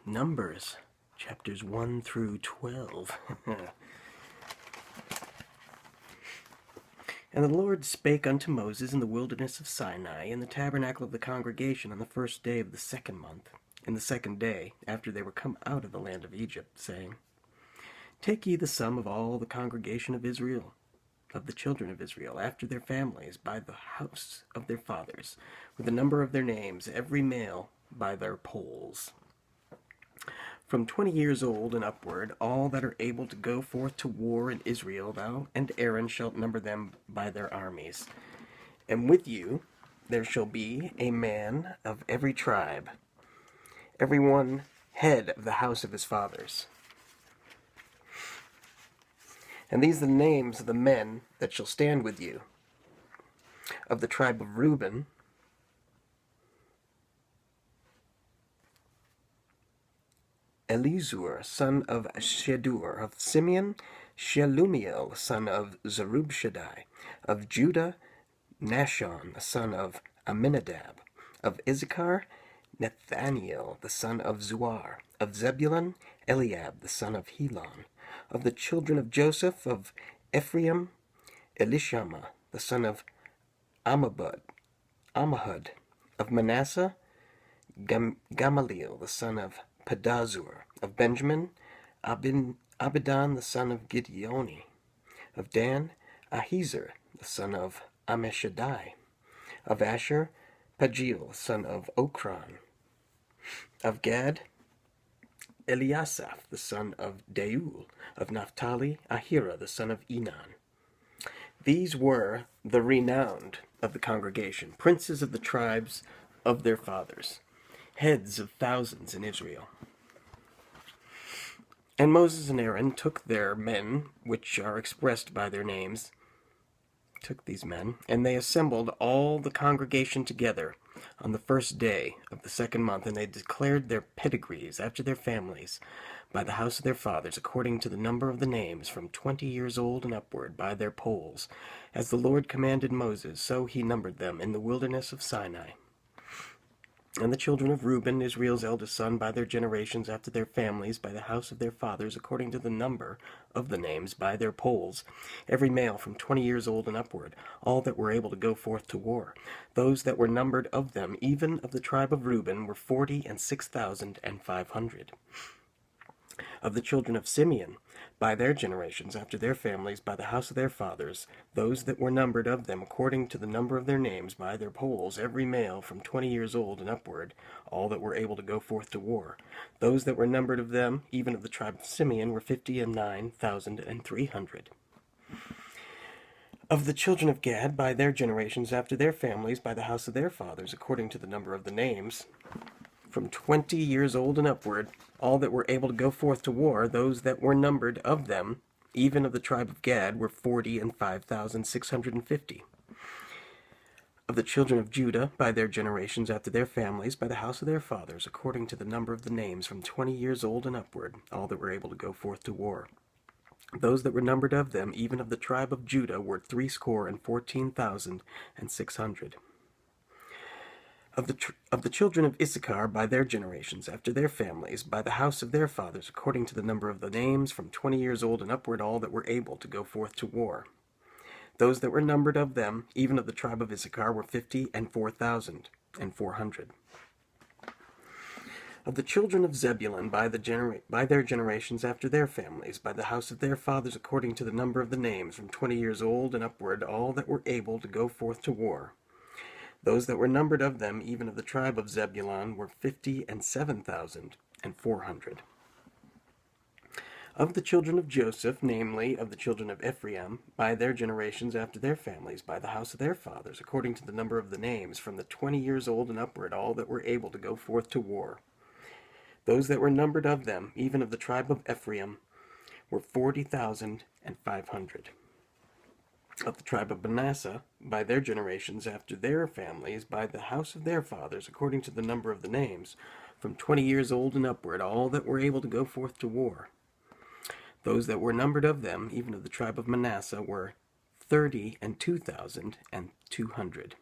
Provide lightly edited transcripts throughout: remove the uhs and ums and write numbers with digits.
Numbers, chapters 1 through 12. And the Lord spake unto Moses in the wilderness of Sinai, in the tabernacle of the congregation, on the first day of the second month, in the second day, after they were come out of the land of Egypt, saying, Take ye the sum of all the congregation of Israel, of the children of Israel, after their families, by the house of their fathers, with the number of their names, every male by their polls. From 20 years old and upward, all that are able to go forth to war in Israel, thou and Aaron shalt number them by their armies. And with you there shall be a man of every tribe, every one head of the house of his fathers. And these are the names of the men that shall stand with you. Of the tribe of Reuben, Elizur, son of Shedur; of Simeon, Shelumiel, son of Zerubshadai; of Judah, Nashon, the son of Aminadab; of Issachar, Nathaniel, the son of Zuar; of Zebulun, Eliab, the son of Helon; of the children of Joseph; of Ephraim, Elishama, the son of Ammihud; of Manasseh, Gamaliel, the son of Pedazur; of Benjamin, Abidan, the son of Gideoni; of Dan, Ahiezer, the son of Ammishaddai; of Asher, Pagiel, son of Okran; of Gad, Eliasaph, the son of Deuel; of Naphtali, Ahira, the son of Enan. These were the renowned of the congregation, princes of the tribes of their fathers, heads of thousands in Israel. And Moses and Aaron took their men, which are expressed by their names, and they assembled all the congregation together on the first day of the second month, and they declared their pedigrees after their families, by the house of their fathers, according to the number of the names, from 20 years old and upward, by their polls. As the Lord commanded Moses, so he numbered them in the wilderness of Sinai. And the children of Reuben, Israel's eldest son, by their generations, after their families, by the house of their fathers, according to the number of the names, by their polls, every male from 20 years old and upward, all that were able to go forth to war. Those that were numbered of them, even of the tribe of Reuben, were 46,500. Of the children of Simeon, by their generations, after their families, by the house of their fathers, those that were numbered of them, according to the number of their names, by their polls, every male from 20 years old and upward, all that were able to go forth to war. Those that were numbered of them, even of the tribe of Simeon, were 59,300. Of the children of Gad, by their generations, after their families, by the house of their fathers, according to the number of the names, from 20 years old and upward, all that were able to go forth to war, those that were numbered of them, even of the tribe of Gad, were 45,650. Of the children of Judah, by their generations, after their families, by the house of their fathers, according to the number of the names, from 20 years old and upward, all that were able to go forth to war. Those that were numbered of them, even of the tribe of Judah, were 314,600. Of the children of Issachar, by their generations, after their families, by the house of their fathers, according to the number of the names, from 20 years old and upward, all that were able to go forth to war. Those that were numbered of them, even of the tribe of Issachar, were 54,400. Of the children of Zebulun, by their generations, after their families, by the house of their fathers, according to the number of the names, from 20 years old and upward, all that were able to go forth to war. Those that were numbered of them, even of the tribe of Zebulun, were 57,400. Of the children of Joseph, namely, of the children of Ephraim, by their generations, after their families, by the house of their fathers, according to the number of the names, from the 20 years old and upward, all that were able to go forth to war. Those that were numbered of them, even of the tribe of Ephraim, were 40,500. Of the tribe of Manasseh, by their generations, after their families, by the house of their fathers, according to the number of the names, from 20 years old and upward, all that were able to go forth to war. Those that were numbered of them, even of the tribe of Manasseh, were 32,200.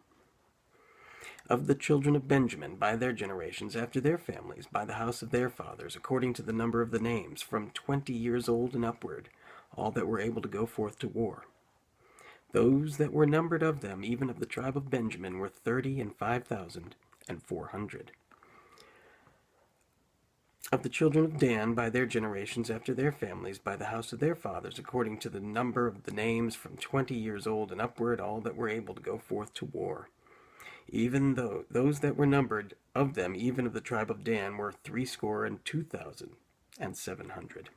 Of the children of Benjamin, by their generations, after their families, by the house of their fathers, according to the number of the names, from 20 years old and upward, all that were able to go forth to war. Those that were numbered of them, even of the tribe of Benjamin, were 30,500. Of the children of Dan, by their generations, after their families, by the house of their fathers, according to the number of the names, from 20 years old and upward, all that were able to go forth to war. Even though those that were numbered of them, even of the tribe of Dan, were 62,700.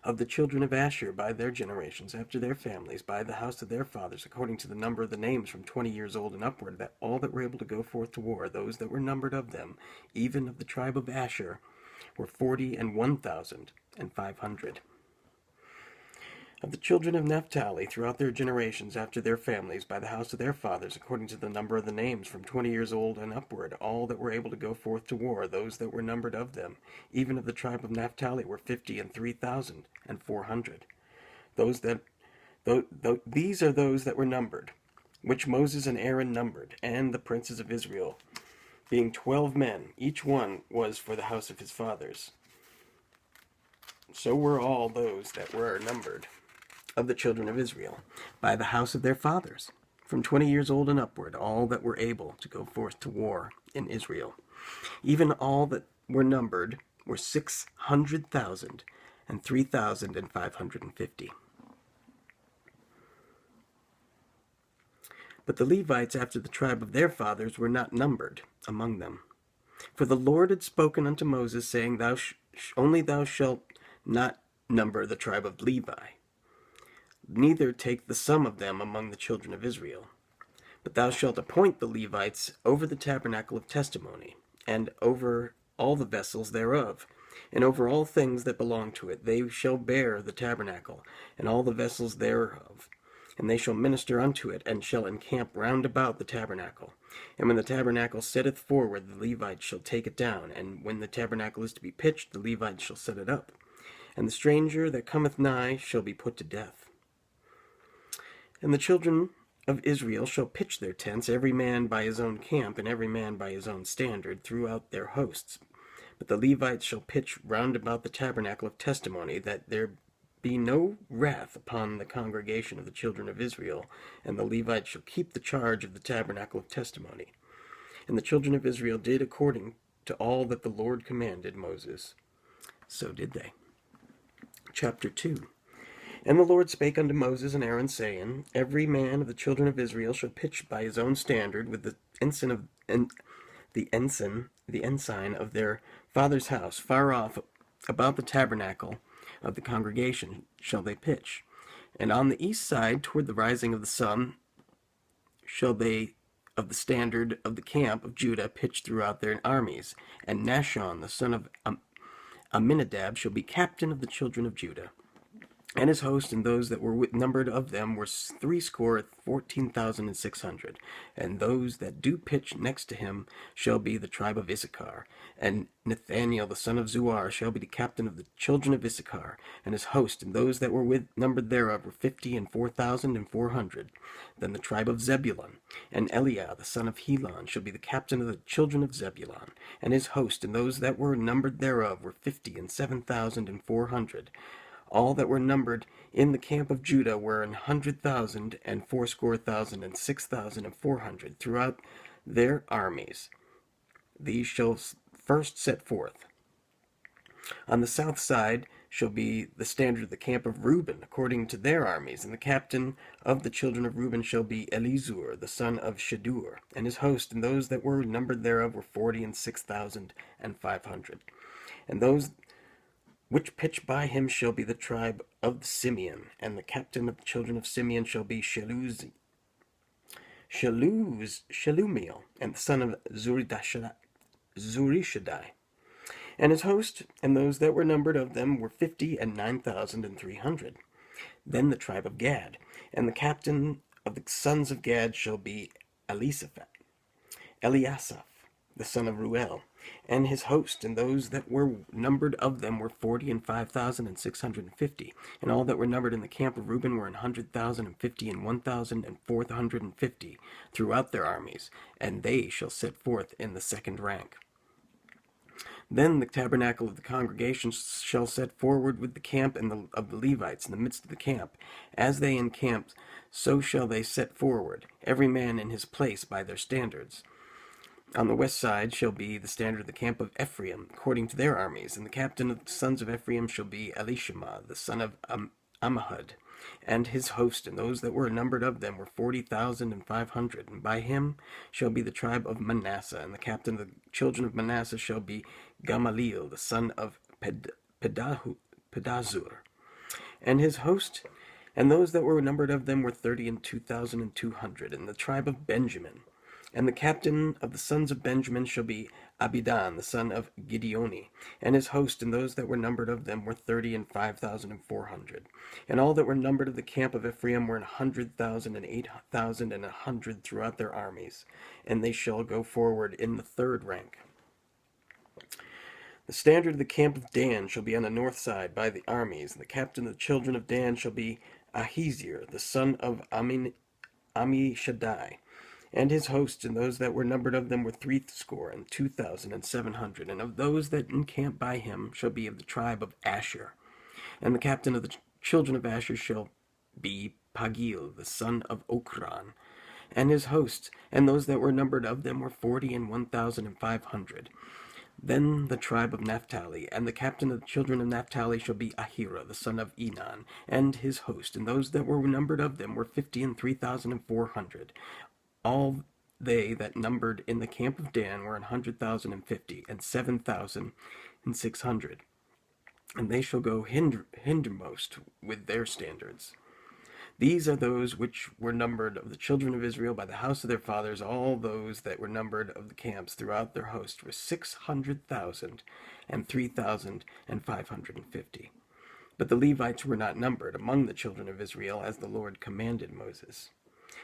Of the children of Asher, by their generations, after their families, by the house of their fathers, according to the number of the names, from 20 years old and upward, that all that were able to go forth to war, those that were numbered of them, even of the tribe of Asher, were 41,500. Of the children of Naphtali, throughout their generations, after their families, by the house of their fathers, according to the number of the names, from 20 years old and upward, all that were able to go forth to war, those that were numbered of them, even of the tribe of Naphtali, were 53,400. These are those that were numbered, which Moses and Aaron numbered, and the princes of Israel, being 12 men, each one was for the house of his fathers. So were all those that were numbered of the children of Israel, by the house of their fathers, from 20 years old and upward, all that were able to go forth to war in Israel. Even all that were numbered were 600,003,550. But the Levites, after the tribe of their fathers, were not numbered among them. For the Lord had spoken unto Moses, saying, Thou shalt not number the tribe of Levi, neither take the sum of them among the children of Israel. But thou shalt appoint the Levites over the tabernacle of testimony, and over all the vessels thereof, and over all things that belong to it. They shall bear the tabernacle, and all the vessels thereof, and they shall minister unto it, and shall encamp round about the tabernacle. And when the tabernacle setteth forward, the Levites shall take it down, and when the tabernacle is to be pitched, the Levites shall set it up. And the stranger that cometh nigh shall be put to death. And the children of Israel shall pitch their tents, every man by his own camp, and every man by his own standard, throughout their hosts. But the Levites shall pitch round about the tabernacle of testimony, that there be no wrath upon the congregation of the children of Israel, and the Levites shall keep the charge of the tabernacle of testimony. And the children of Israel did according to all that the Lord commanded Moses. So did they. Chapter 2. And the Lord spake unto Moses and Aaron, saying, Every man of the children of Israel shall pitch by his own standard, with the ensign of their father's house, far off about the tabernacle of the congregation shall they pitch. And on the east side, toward the rising of the sun, shall they of the standard of the camp of Judah pitch throughout their armies. And Nashon, the son of Amminadab, shall be captain of the children of Judah. And his host and those that were numbered of them were 14,600. And those that do pitch next to him shall be the tribe of Issachar. And Nathaniel the son of Zuar shall be the captain of the children of Issachar. And his host and those that were numbered thereof were 54,400. Then the tribe of Zebulun. And Eliah the son of Helon shall be the captain of the children of Zebulun. And his host and those that were numbered thereof were 57,400. All that were numbered in the camp of Judah were 100,000 and 80,000 and 6,400 throughout their armies. These shall first set forth. On the south side shall be the standard of the camp of Reuben, according to their armies, and the captain of the children of Reuben shall be Elizur, the son of Shadur, and his host, and those that were numbered thereof were 46,500. And those which pitch by him shall be the tribe of Simeon, and the captain of the children of Simeon shall be Shelumiel, and the son of Zurishadai. And his host, and those that were numbered of them, were 59,300. Then the tribe of Gad, and the captain of the sons of Gad shall be Eliasaph, the son of Ruel, and his host, and those that were numbered of them were 40,005,650. And all that were numbered in the camp of Reuben were 100,050 and 1,450 throughout their armies, and they shall set forth in the second rank. Then the tabernacle of the congregation shall set forward with the camp of the Levites in the midst of the camp. As they encamp, so shall they set forward, every man in his place by their standards. On the west side shall be the standard of the camp of Ephraim, according to their armies, and the captain of the sons of Ephraim shall be Elishama, the son of Ammihud, and his host, and those that were numbered of them were 40,500. And by him shall be the tribe of Manasseh, and the captain of the children of Manasseh shall be Gamaliel, the son of Pedazur, and his host, and those that were numbered of them were 32,200. And the tribe of Benjamin, and the captain of the sons of Benjamin shall be Abidan, the son of Gideoni, and his host, and those that were numbered of them were 35,400. And all that were numbered of the camp of Ephraim were 100,000 and 8,000 and 100 throughout their armies, and they shall go forward in the third rank. The standard of the camp of Dan shall be on the north side by the armies, and the captain of the children of Dan shall be Ahiezer, the son of Ammishaddai, and his hosts, and those that were numbered of them were 62,700. And of those that encamp by him shall be of the tribe of Asher. And the captain of the children of Asher shall be Pagil, the son of Okran, and his hosts, and those that were numbered of them were 41,500. Then the tribe of Naphtali, and the captain of the children of Naphtali shall be Ahira, the son of Enan, and his host, and those that were numbered of them were 53,400. All they that numbered in the camp of Dan were 100,050, and 7,600. And they shall go hindermost with their standards. These are those which were numbered of the children of Israel by the house of their fathers. All those that were numbered of the camps throughout their host were 600,000 and 3,550. But the Levites were not numbered among the children of Israel, as the Lord commanded Moses.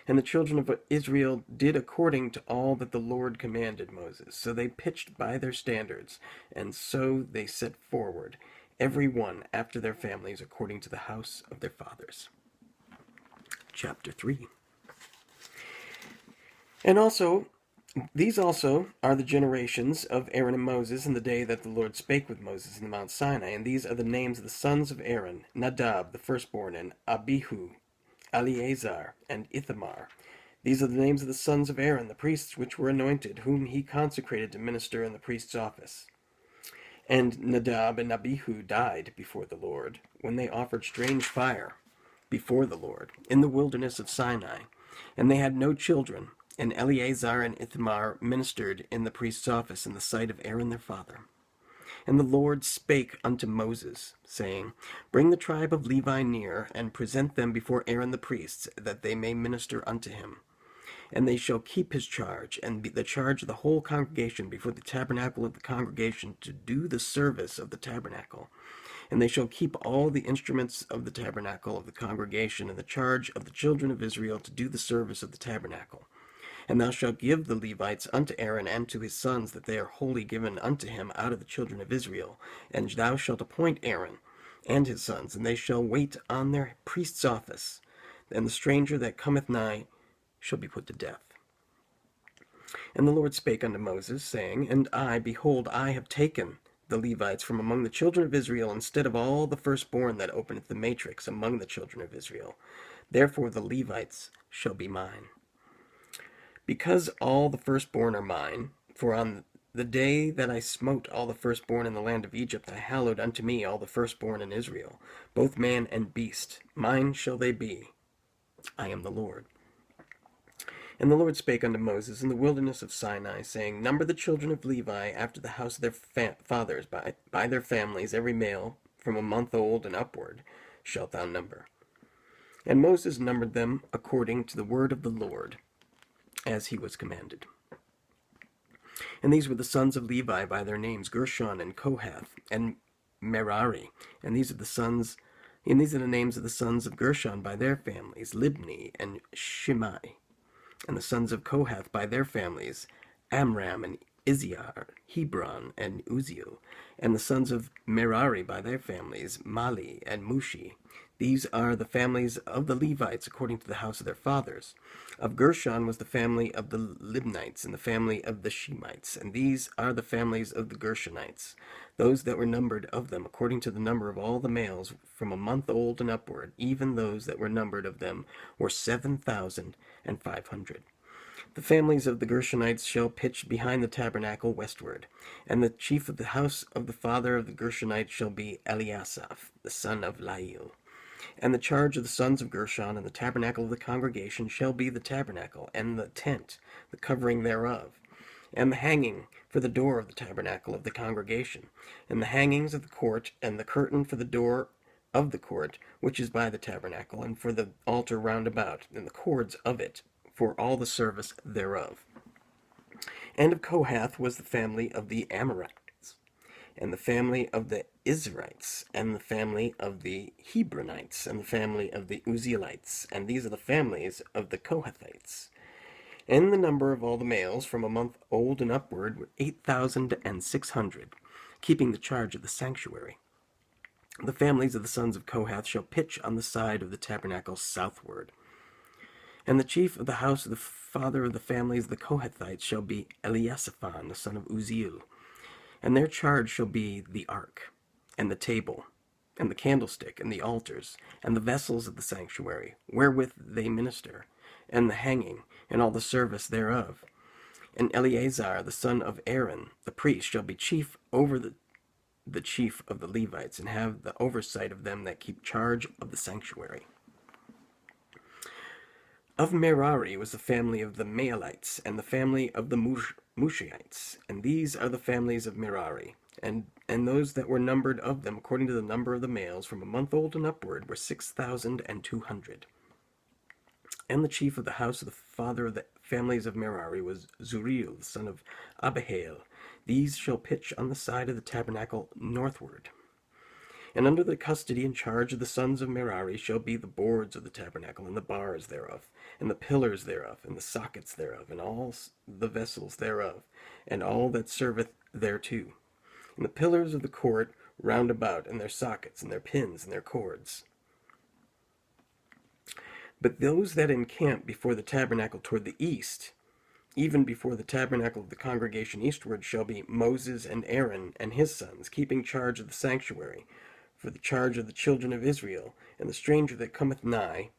And the children of Israel did according to all that the Lord commanded Moses. So they pitched by their standards, and so they set forward, every one after their families, according to the house of their fathers. Chapter 3. And also, these also are the generations of Aaron and Moses in the day that the Lord spake with Moses in the Mount Sinai. And these are the names of the sons of Aaron: Nadab, the firstborn, and Abihu, Eleazar, and Ithamar. These are the names of the sons of Aaron, the priests which were anointed, whom he consecrated to minister in the priest's office. And Nadab and Abihu died before the Lord, when they offered strange fire before the Lord in the wilderness of Sinai. And they had no children, and Eleazar and Ithamar ministered in the priest's office in the sight of Aaron their father. And the Lord spake unto Moses, saying, Bring the tribe of Levi near, and present them before Aaron the priest, that they may minister unto him. And they shall keep his charge, and the charge of the whole congregation before the tabernacle of the congregation, to do the service of the tabernacle. And they shall keep all the instruments of the tabernacle of the congregation, and the charge of the children of Israel to do the service of the tabernacle. And thou shalt give the Levites unto Aaron and to his sons, that they are wholly given unto him out of the children of Israel. And thou shalt appoint Aaron and his sons, and they shall wait on their priest's office. And the stranger that cometh nigh shall be put to death. And the Lord spake unto Moses, saying, And I, behold, I have taken the Levites from among the children of Israel, instead of all the firstborn that openeth the matrix among the children of Israel. Therefore the Levites shall be mine. Because all the firstborn are mine, for on the day that I smote all the firstborn in the land of Egypt, I hallowed unto me all the firstborn in Israel, both man and beast. Mine shall they be. I am the Lord. And the Lord spake unto Moses in the wilderness of Sinai, saying, Number the children of Levi after the house of their fathers, by their families, every male from a month old and upward shalt thou number. And Moses numbered them according to the word of the Lord, as he was commanded. And these were the sons of Levi by their names, Gershon and Kohath and Merari. And these are the names of the sons of Gershon by their families, Libni and Shimei. And the sons of Kohath by their families, Amram and Izziar, Hebron, and Uzziel, and the sons of Merari by their families, Mali and Mushi. These are the families of the Levites according to the house of their fathers. Of Gershon was the family of the Libnites, and the family of the Shemites, and these are the families of the Gershonites. Those that were numbered of them according to the number of all the males from a month old and upward, even those that were numbered of them were 7,500. The families of the Gershonites shall pitch behind the tabernacle westward, and the chief of the house of the father of the Gershonites shall be Eliasaph, the son of Lael. And the charge of the sons of Gershon and the tabernacle of the congregation shall be the tabernacle, and the tent, the covering thereof, and the hanging for the door of the tabernacle of the congregation, and the hangings of the court, and the curtain for the door of the court, which is by the tabernacle, and for the altar round about, and the cords of it, for all the service thereof. And of Kohath was the family of the Amorites, and the family of the Izrites, and the family of the Hebronites, and the family of the Uzzielites, and these are the families of the Kohathites. And the number of all the males from a month old and upward were 8,600, keeping the charge of the sanctuary. The families of the sons of Kohath shall pitch on the side of the tabernacle southward. And the chief of the house of the father of the families of the Kohathites shall be Eliasaphan, the son of Uzziel. And their charge shall be the ark, and the table, and the candlestick, and the altars, and the vessels of the sanctuary, wherewith they minister, and the hanging, and all the service thereof. And Eleazar, the son of Aaron, the priest, shall be chief over the chief of the Levites, and have the oversight of them that keep charge of the sanctuary. Of Merari was the family of the Maalites, and the family of the Mushiites, and these are the families of Merari, and those that were numbered of them according to the number of the males from a month old and upward were 6,200. And the chief of the house of the father of the families of Merari was Zuriel, the son of Abihail. These shall pitch on the side of the tabernacle northward. And under the custody and charge of the sons of Merari shall be the boards of the tabernacle, and the bars thereof, and the pillars thereof, and the sockets thereof, and all the vessels thereof, and all that serveth thereto, and the pillars of the court round about, and their sockets, and their pins, and their cords. But those that encamp before the tabernacle toward the east, even before the tabernacle of the congregation eastward, shall be Moses and Aaron and his sons, keeping charge of the sanctuary, for the charge of the children of Israel, and the stranger that cometh nigh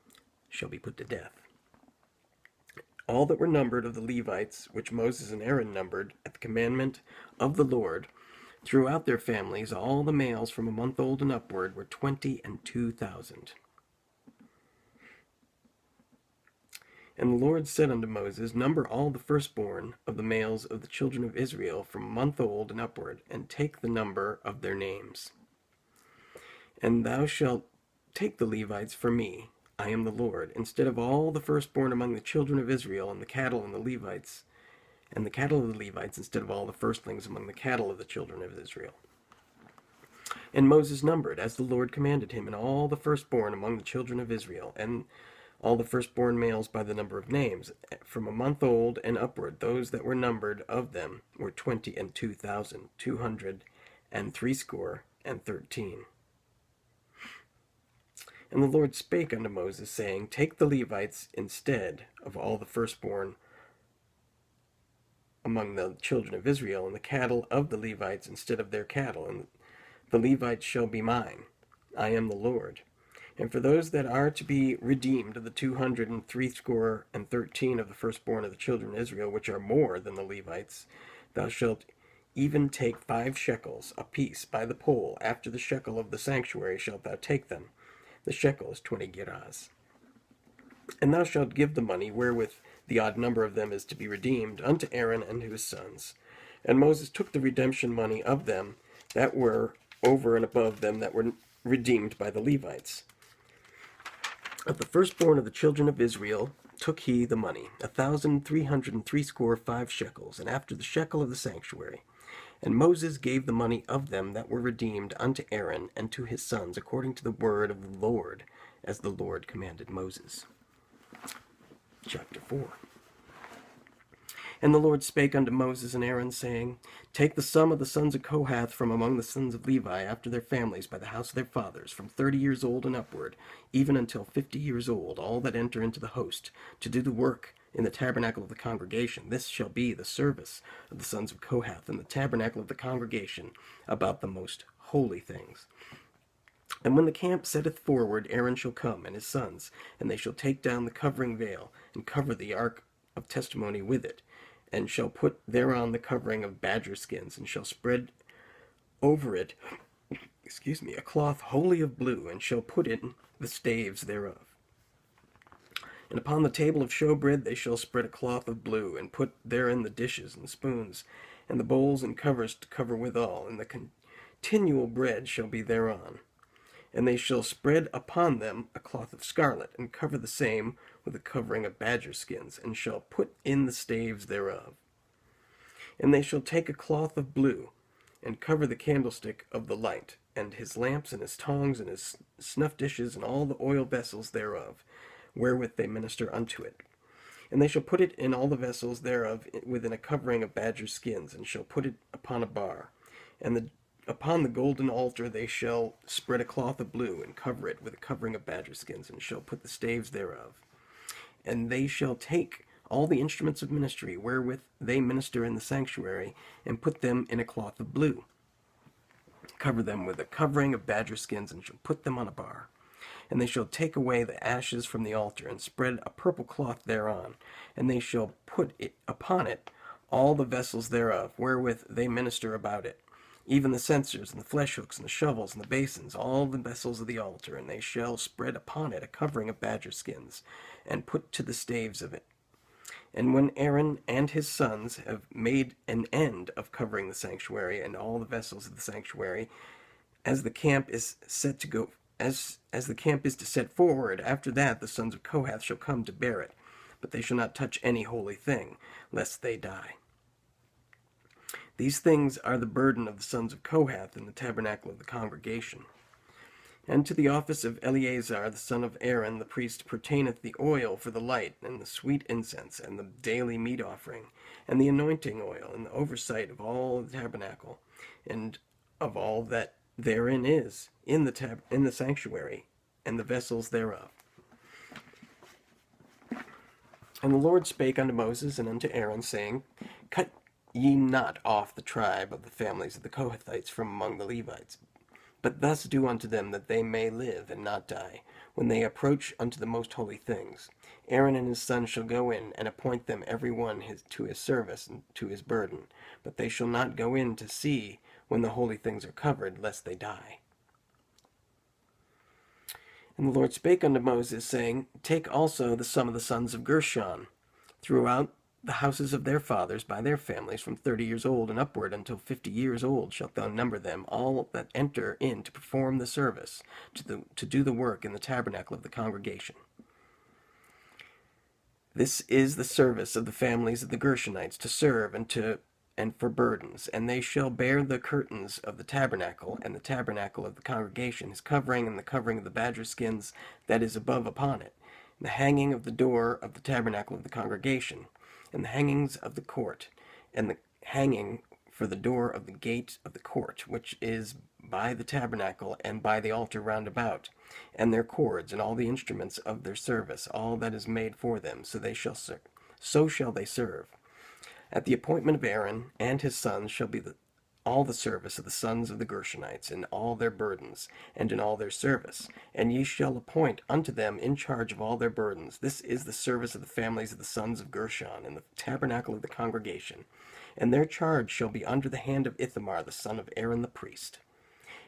shall be put to death. All that were numbered of the Levites, which Moses and Aaron numbered, at the commandment of the Lord, throughout their families, all the males from a month old and upward were 22,000. And the Lord said unto Moses, Number all the firstborn of the males of the children of Israel from a month old and upward, and take the number of their names. And thou shalt take the Levites for me, I am the Lord, instead of all the firstborn among the children of Israel, and the cattle and the Levites, and the cattle of the Levites, instead of all the firstlings among the cattle of the children of Israel. And Moses numbered, as the Lord commanded him, and all the firstborn among the children of Israel, and all the firstborn males by the number of names, from a month old and upward. Those that were numbered of them were 22,213. And the Lord spake unto Moses, saying, Take the Levites instead of all the firstborn among the children of Israel, and the cattle of the Levites instead of their cattle, and the Levites shall be mine. I am the Lord. And for those that are to be redeemed of the 213 of the firstborn of the children of Israel, which are more than the Levites, thou shalt even take 5 shekels apiece by the poll. After the shekel of the sanctuary shalt thou take them. The shekel is 20 gerahs. And thou shalt give the money wherewith the odd number of them is to be redeemed unto Aaron and to his sons. And Moses took the redemption money of them that were over and above them that were redeemed by the Levites. Of the firstborn of the children of Israel took he the money, 1,365 shekels, and after the shekel of the sanctuary. And Moses gave the money of them that were redeemed unto Aaron and to his sons, according to the word of the Lord, as the Lord commanded Moses. Chapter 4. And the Lord spake unto Moses and Aaron, saying, Take the sum of the sons of Kohath from among the sons of Levi after their families by the house of their fathers, from 30 years old and upward, even until 50 years old, all that enter into the host, to do the work in the tabernacle of the congregation. This shall be the service of the sons of Kohath in the tabernacle of the congregation about the most holy things. And when the camp setteth forward, Aaron shall come, and his sons, and they shall take down the covering veil, and cover the ark of testimony with it, and shall put thereon the covering of badger skins, and shall spread over it, a cloth wholly of blue, and shall put in the staves thereof. And upon the table of showbread they shall spread a cloth of blue, and put therein the dishes and spoons, and the bowls and covers to cover withal, and the continual bread shall be thereon. And they shall spread upon them a cloth of scarlet, and cover the same with a covering of badger skins, and shall put in the staves thereof. And they shall take a cloth of blue, and cover the candlestick of the light, and his lamps, and his tongs, and his snuff dishes, and all the oil vessels thereof, wherewith they minister unto it. And they shall put it in all the vessels thereof within a covering of badger skins, and shall put it upon a bar. And upon the golden altar they shall spread a cloth of blue, and cover it with a covering of badger skins, and shall put the staves thereof. And they shall take all the instruments of ministry wherewith they minister in the sanctuary, and put them in a cloth of blue, cover them with a covering of badger skins, and shall put them on a bar. And they shall take away the ashes from the altar, and spread a purple cloth thereon, and they shall put it upon it all the vessels thereof, wherewith they minister about it, even the censers, and the flesh hooks, and the shovels, and the basins, all the vessels of the altar, and they shall spread upon it a covering of badger skins, and put to the staves of it. And when Aaron and his sons have made an end of covering the sanctuary and all the vessels of the sanctuary, as the camp is set to go, as the camp is to set forward, after that the sons of Kohath shall come to bear it, but they shall not touch any holy thing, lest they die. These things are the burden of the sons of Kohath in the tabernacle of the congregation. And to the office of Eleazar the son of Aaron the priest pertaineth the oil for the light, and the sweet incense, and the daily meat offering, and the anointing oil, and the oversight of all the tabernacle, and of all that therein is, in the sanctuary, and the vessels thereof. And the Lord spake unto Moses and unto Aaron, saying, Cut ye not off the tribe of the families of the Kohathites from among the Levites, but thus do unto them that they may live and not die, when they approach unto the most holy things. Aaron and his sons shall go in, and appoint them every one to his service and to his burden, but they shall not go in to see when the holy things are covered, lest they die. And the Lord spake unto Moses, saying, Take also the sum of the sons of Gershon throughout the houses of their fathers by their families, from 30 years old and upward until 50 years old shalt thou number them, all that enter in to perform the service, to do the work in the tabernacle of the congregation. This is the service of the families of the Gershonites, to serve and for burdens, and they shall bear the curtains of the tabernacle, and the tabernacle of the congregation, his covering, and the covering of the badger skins that is above upon it, and the hanging of the door of the tabernacle of the congregation, and the hangings of the court, and the hanging for the door of the gate of the court, which is by the tabernacle and by the altar round about, and their cords, and all the instruments of their service, all that is made for them, so shall they serve. At the appointment of Aaron and his sons shall be all the service of the sons of the Gershonites, in all their burdens, and in all their service. And ye shall appoint unto them in charge of all their burdens. This is the service of the families of the sons of Gershon, in the tabernacle of the congregation. And their charge shall be under the hand of Ithamar the son of Aaron the priest.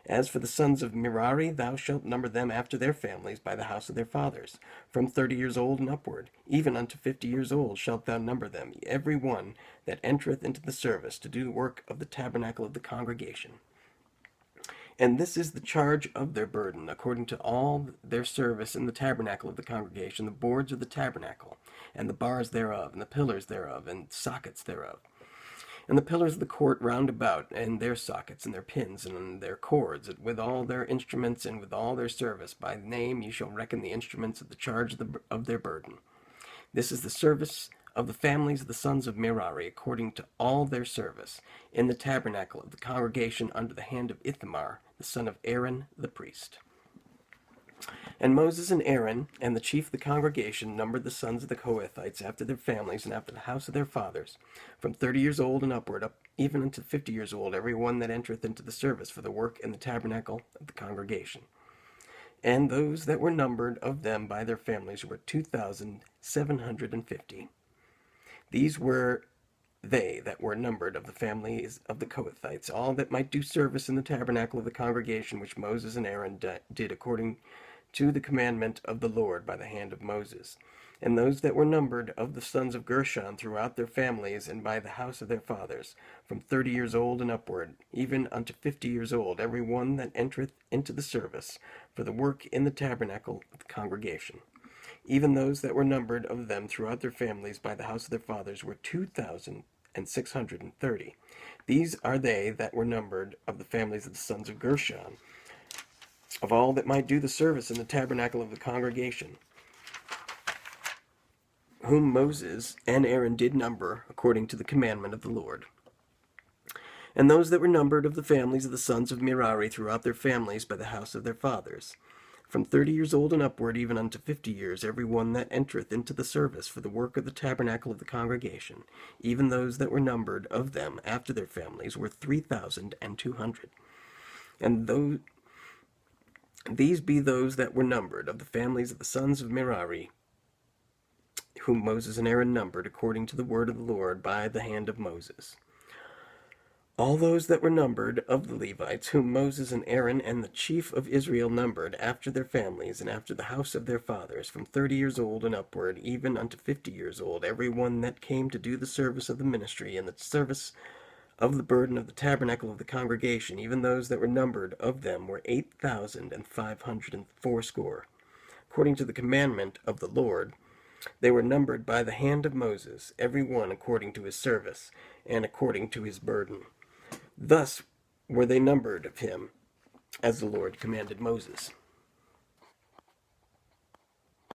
As for the sons of Merari, thou shalt number them after their families by the house of their fathers. From 30 years old and upward, even unto 50 years old, shalt thou number them, every one that entereth into the service, to do the work of the tabernacle of the congregation. And this is the charge of their burden, according to all their service in the tabernacle of the congregation, the boards of the tabernacle, and the bars thereof, and the pillars thereof, and sockets thereof. And the pillars of the court round about, and their sockets, and their pins, and their cords, with all their instruments, and with all their service. By name ye shall reckon the instruments of the charge of their burden. This is the service of the families of the sons of Merari, according to all their service, in the tabernacle of the congregation under the hand of Ithamar, the son of Aaron the priest. And Moses and Aaron and the chief of the congregation numbered the sons of the Kohathites after their families and after the house of their fathers, from 30 years old and upward, up even unto 50 years old, every one that entereth into the service for the work in the tabernacle of the congregation. And those that were numbered of them by their families were 2,750. These were they that were numbered of the families of the Kohathites, all that might do service in the tabernacle of the congregation, which Moses and Aaron did according to the commandment of the Lord by the hand of Moses. And those that were numbered of the sons of Gershon throughout their families and by the house of their fathers, from 30 years old and upward, even unto 50 years old, every one that entereth into the service for the work in the tabernacle of the congregation. Even those that were numbered of them throughout their families by the house of their fathers were 2,630. These are they that were numbered of the families of the sons of Gershon, of all that might do the service in the tabernacle of the congregation, whom Moses and Aaron did number according to the commandment of the Lord. And those that were numbered of the families of the sons of Merari throughout their families by the house of their fathers, from 30 years old and upward, even unto 50 years, every one that entereth into the service for the work of the tabernacle of the congregation, even those that were numbered of them after their families, were 3,200. And these be those that were numbered of the families of the sons of Merari, whom Moses and Aaron numbered according to the word of the Lord by the hand of Moses. All those that were numbered of the Levites, whom Moses and Aaron and the chief of Israel numbered after their families and after the house of their fathers, from 30 years old and upward, even unto 50 years old, every one that came to do the service of the ministry and the service of the burden of the tabernacle of the congregation, even those that were numbered of them were 8,580. According to the commandment of the Lord, they were numbered by the hand of Moses, every one according to his service, and according to his burden. Thus were they numbered of him, as the Lord commanded Moses.